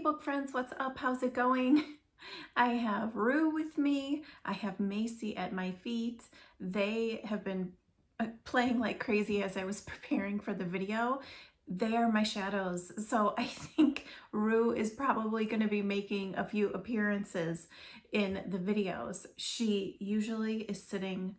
book friends, what's up? How's it going? I have Rue with me. I have Macy at my feet. They have been playing like crazy as I was preparing for the video. They are my shadows. So I think Rue is probably going to be making a few appearances in the videos. She usually is sitting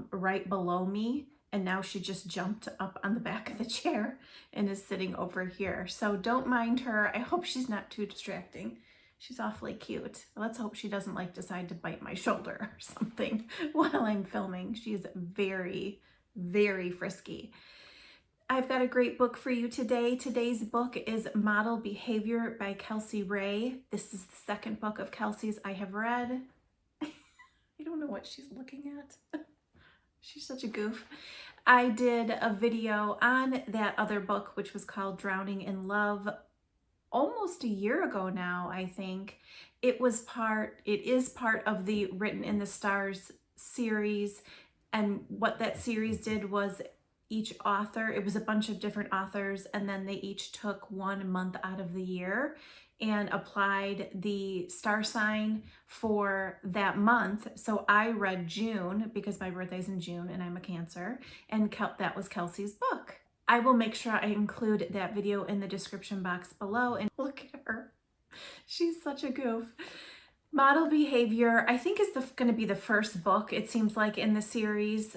right below me, and now she just jumped up on the back of the chair and is sitting over here. So don't mind her. I hope she's not too distracting. She's awfully cute. Let's hope she doesn't like decide to bite my shoulder or something while I'm filming. She's very, very frisky. I've got a great book for you today. Today's book is Model Behavior by Kelsie Rae. This is the second book of Kelsie's I have read. I don't know what she's looking at. She's such a goof. I did a video on that other book, which was called Drowning in Love, almost a year ago now, I think. It is part of the Written in the Stars series. And what that series did was each author, it was a bunch of different authors, and then they each took 1 month out of the year and applied the star sign for that month. So I read June because my birthday's in June and I'm a Cancer, and that was Kelsie's book. I will make sure I include that video in the description box below. And look at her. She's such a goof. Model Behavior, I think, is going to be the first book, it seems like, in the series.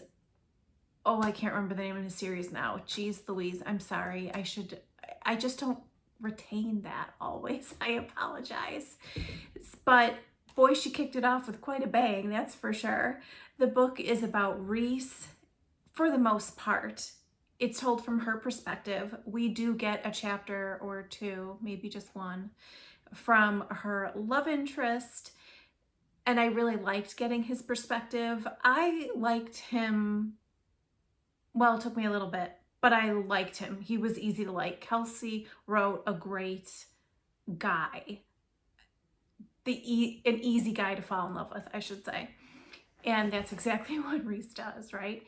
Oh, I can't remember the name of the series now. Jeez Louise, I'm sorry. I just don't retain that always. I apologize. But boy, she kicked it off with quite a bang, that's for sure. The book is about Reese for the most part. It's told from her perspective. We do get a chapter or two, maybe just one, from her love interest. And I really liked getting his perspective. I liked him. Well, it took me a little bit, but I liked him. He was easy to like. Kelsie wrote a great guy. An easy guy to fall in love with, I should say. And that's exactly what Reese does, right?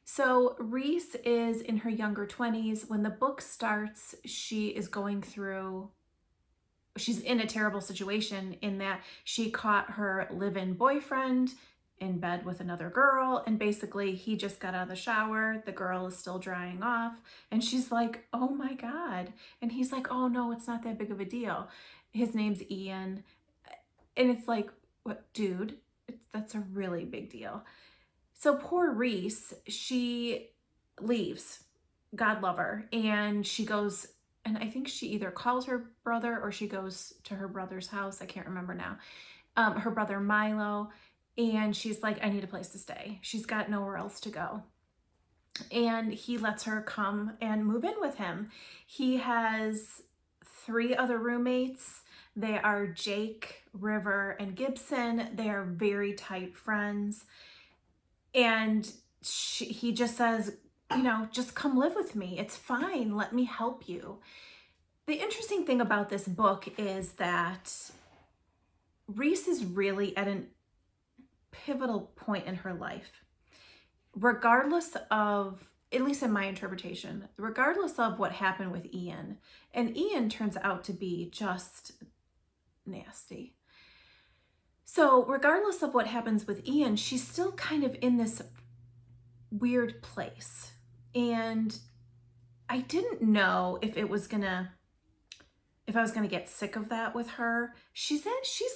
So Reese is in her younger 20s. When the book starts, she's in a terrible situation in that she caught her live-in boyfriend in bed with another girl, and basically he just got out of the shower, the girl is still drying off, and she's like, oh my God. And he's like, oh no, it's not that big of a deal. His name's Ian. And it's like, what, dude, that's a really big deal. So poor Reese, she leaves, God love her, and she goes, and I think she either calls her brother or she goes to her brother's house, I can't remember now, her brother Milo. And she's like, I need a place to stay. She's got nowhere else to go. And he lets her come and move in with him. He has 3 other roommates. They are Jake, River, and Gibson. They are very tight friends. And he just says, you know, just come live with me. It's fine. Let me help you. The interesting thing about this book is that Reese is really at an pivotal point in her life, regardless of, at least in my interpretation, regardless of what happened with Ian. And Ian turns out to be just nasty. So regardless of what happens with Ian, she's still kind of in this weird place. And I didn't know if I was gonna get sick of that with her. She's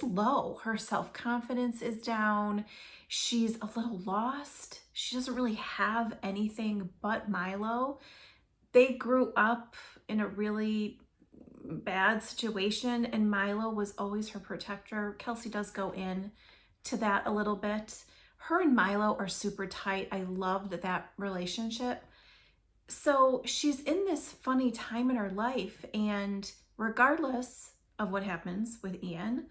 low. Her self-confidence is down. She's a little lost. She doesn't really have anything but Milo. They grew up in a really bad situation, and Milo was always her protector. Kelsie does go in to that a little bit. Her and Milo are super tight. I loved that relationship. So she's in this funny time in her life, and regardless of what happens with Ian,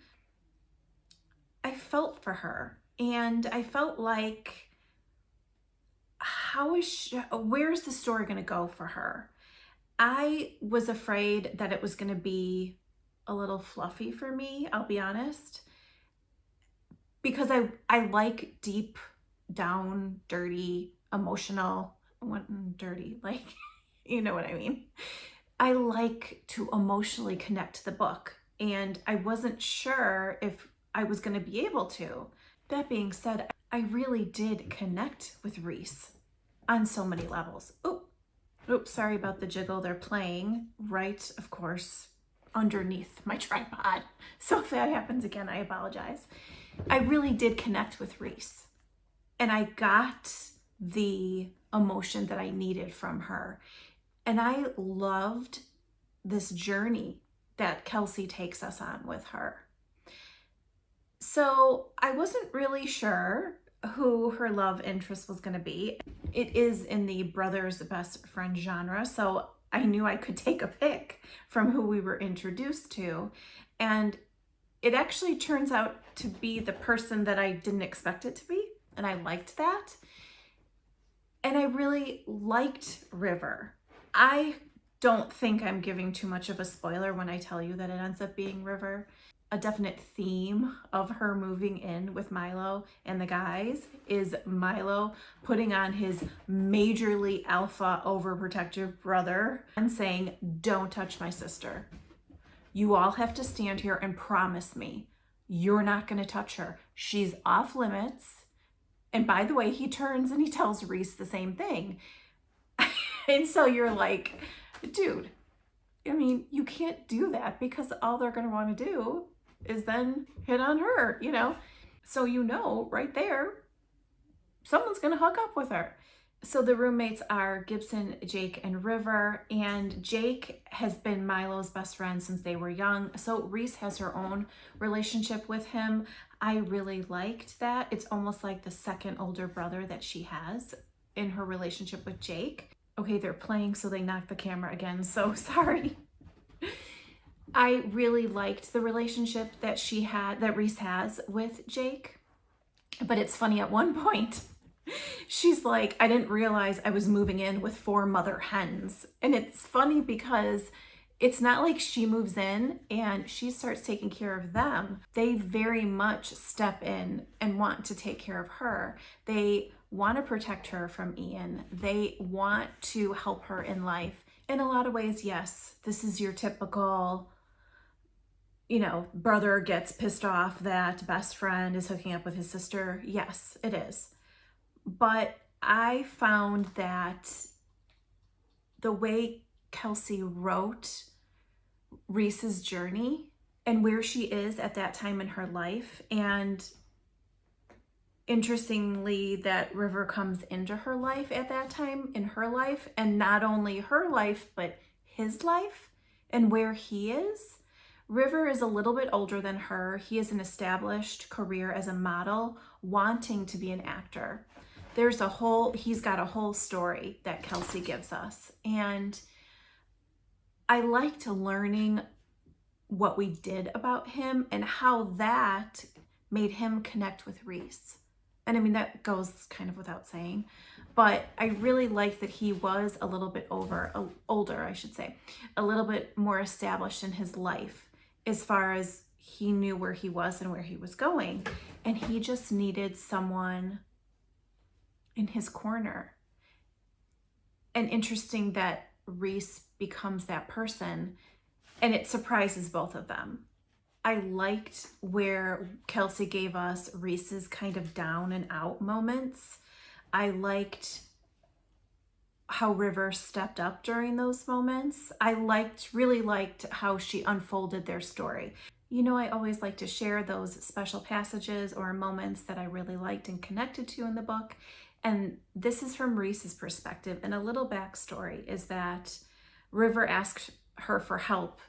I felt for her, and I felt like, where's the story going to go for her? I was afraid that it was going to be a little fluffy for me, I'll be honest, because I like deep down, dirty, emotional, dirty, like, you know what I mean? I like to emotionally connect to the book. and I wasn't sure if I was going to be able to. That being said, I really did connect with Reese on so many levels. Oops, sorry about the jiggle. They're playing right, of course, underneath my tripod. So if that happens again, I apologize. I really did connect with Reese, and I got the emotion that I needed from her. And I loved this journey that Kelsie takes us on with her. So I wasn't really sure who her love interest was going to be. It is in the brother's best friend genre, so I knew I could take a pick from who we were introduced to. And it actually turns out to be the person that I didn't expect it to be, and I liked that. And I really liked River. I don't think I'm giving too much of a spoiler when I tell you that it ends up being River. A definite theme of her moving in with Milo and the guys is Milo putting on his majorly alpha overprotective brother and saying, "Don't touch my sister. You all have to stand here and promise me you're not going to touch her. She's off limits." And by the way, he turns and he tells Reese the same thing. And so you're like, dude, I mean, you can't do that, because all they're going to want to do is then hit on her, you know? So you know right there, someone's going to hook up with her. So the roommates are Gibson, Jake, and River, and Jake has been Milo's best friend since they were young. So Reese has her own relationship with him. I really liked that. It's almost like the second older brother that she has in her relationship with Jake. Okay, they're playing, so they knocked the camera again. So sorry. I really liked the relationship that Reese has with Jake. But it's funny, at one point, she's like, "I didn't realize I was moving in with 4 mother hens." And it's funny because it's not like she moves in and she starts taking care of them. They very much step in and want to take care of her. They want to protect her from Ian. They want to help her in life. In a lot of ways, yes, this is your typical, brother gets pissed off that best friend is hooking up with his sister. Yes, it is. But I found that the way Kelsie wrote Reese's journey and where she is at that time in her life, and interestingly that River comes into her life at that time in her life, and not only her life, but his life and where he is. River is a little bit older than her. He has an established career as a model, wanting to be an actor. He's got a whole story that Kelsie gives us. And I liked learning what we did about him and how that made him connect with Reese. And I mean, that goes kind of without saying, but I really liked that he was a little bit older, I should say, a little bit more established in his life as far as he knew where he was and where he was going. And he just needed someone in his corner. And interesting that Reese becomes that person, and it surprises both of them. I liked where Kelsie gave us Reese's kind of down and out moments. I liked how River stepped up during those moments. I really liked how she unfolded their story. I always like to share those special passages or moments that I really liked and connected to in the book. And this is from Reese's perspective. And a little backstory is that River asked her for help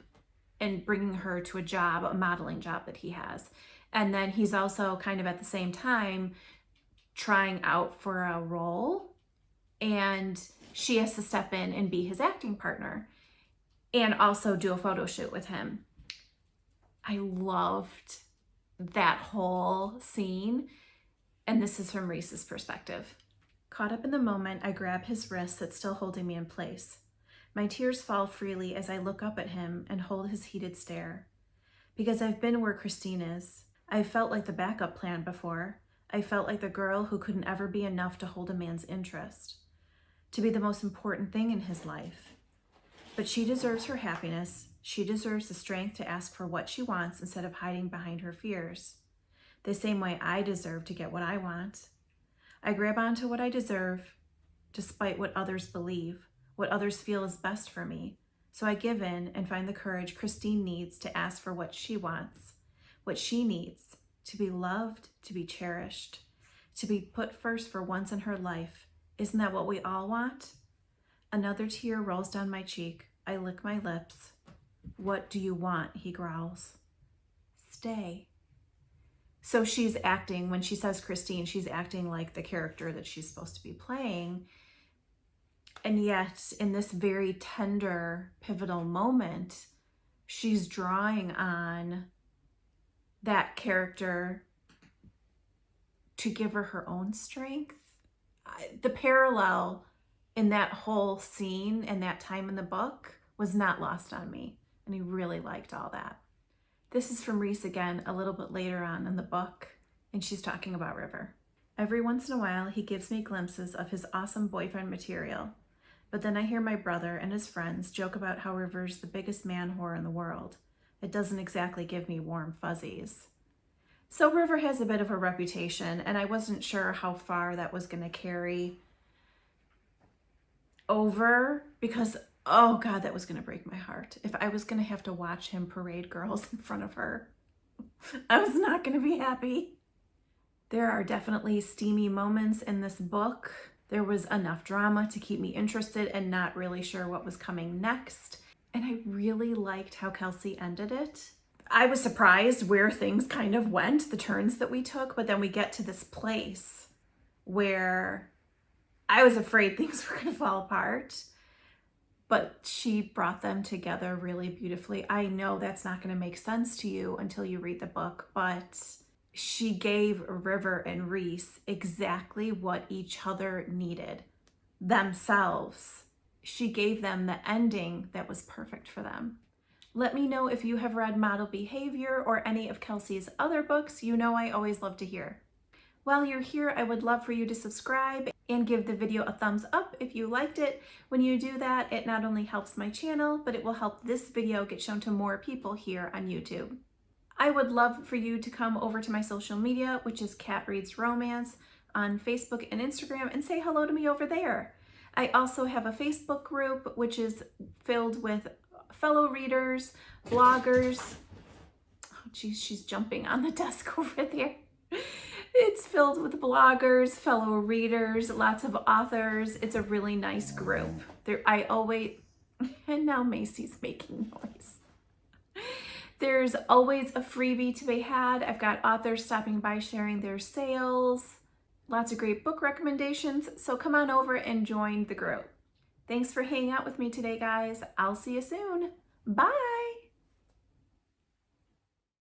in bringing her to a modeling job that he has. And then he's also kind of at the same time trying out for a role, and she has to step in and be his acting partner and also do a photo shoot with him. I loved that whole scene. And this is from Reese's perspective. Caught up in the moment, I grab his wrist that's still holding me in place. My tears fall freely as I look up at him and hold his heated stare. Because I've been where Christine is. I've felt like the backup plan before. I felt like the girl who couldn't ever be enough to hold a man's interest, to be the most important thing in his life. But she deserves her happiness, She deserves the strength to ask for what she wants instead of hiding behind her fears. The same way I deserve to get what I want. I grab onto what I deserve, despite what others believe, what others feel is best for me. So I give in and find the courage Christine needs to ask for what she wants, what she needs, to be loved, to be cherished, to be put first for once in her life. Isn't that what we all want? Another tear rolls down my cheek. I lick my lips. What do you want? He growls. Stay. So she's acting, when she says Christine, she's acting like the character that she's supposed to be playing. And yet, in this very tender, pivotal moment, she's drawing on that character to give her own strength. The parallel in that whole scene and that time in the book was not lost on me. And I really liked all that. This is from Reese again, a little bit later on in the book, and she's talking about River. Every once in a while, he gives me glimpses of his awesome boyfriend material. But then I hear my brother and his friends joke about how River's the biggest man whore in the world. It doesn't exactly give me warm fuzzies. So River has a bit of a reputation, and I wasn't sure how far that was going to carry over, because oh God, that was going to break my heart. If I was going to have to watch him parade girls in front of her, I was not going to be happy. There are definitely steamy moments in this book. There was enough drama to keep me interested and not really sure what was coming next. And I really liked how Kelsie ended it. I was surprised where things kind of went, the turns that we took, but then we get to this place where I was afraid things were going to fall apart. But she brought them together really beautifully. I know that's not going to make sense to you until you read the book, but she gave River and Reese exactly what each other needed, themselves. She gave them the ending that was perfect for them. Let me know if you have read Model Behavior or any of Kelsie's other books. You know I always love to hear. While you're here, I would love for you to subscribe and give the video a thumbs up if you liked it. When you do that, it not only helps my channel, but it will help this video get shown to more people here on YouTube. I would love for you to come over to my social media, which is Kat Reads Romance, on Facebook and Instagram, and say hello to me over there. I also have a Facebook group, which is filled with fellow readers, bloggers. Oh geez, she's jumping on the desk over there. It's filled with bloggers, fellow readers, lots of authors. It's a really nice group. And now Macy's making noise. There's always a freebie to be had. I've got authors stopping by sharing their sales. Lots of great book recommendations. So come on over and join the group. Thanks for hanging out with me today, guys. I'll see you soon. Bye.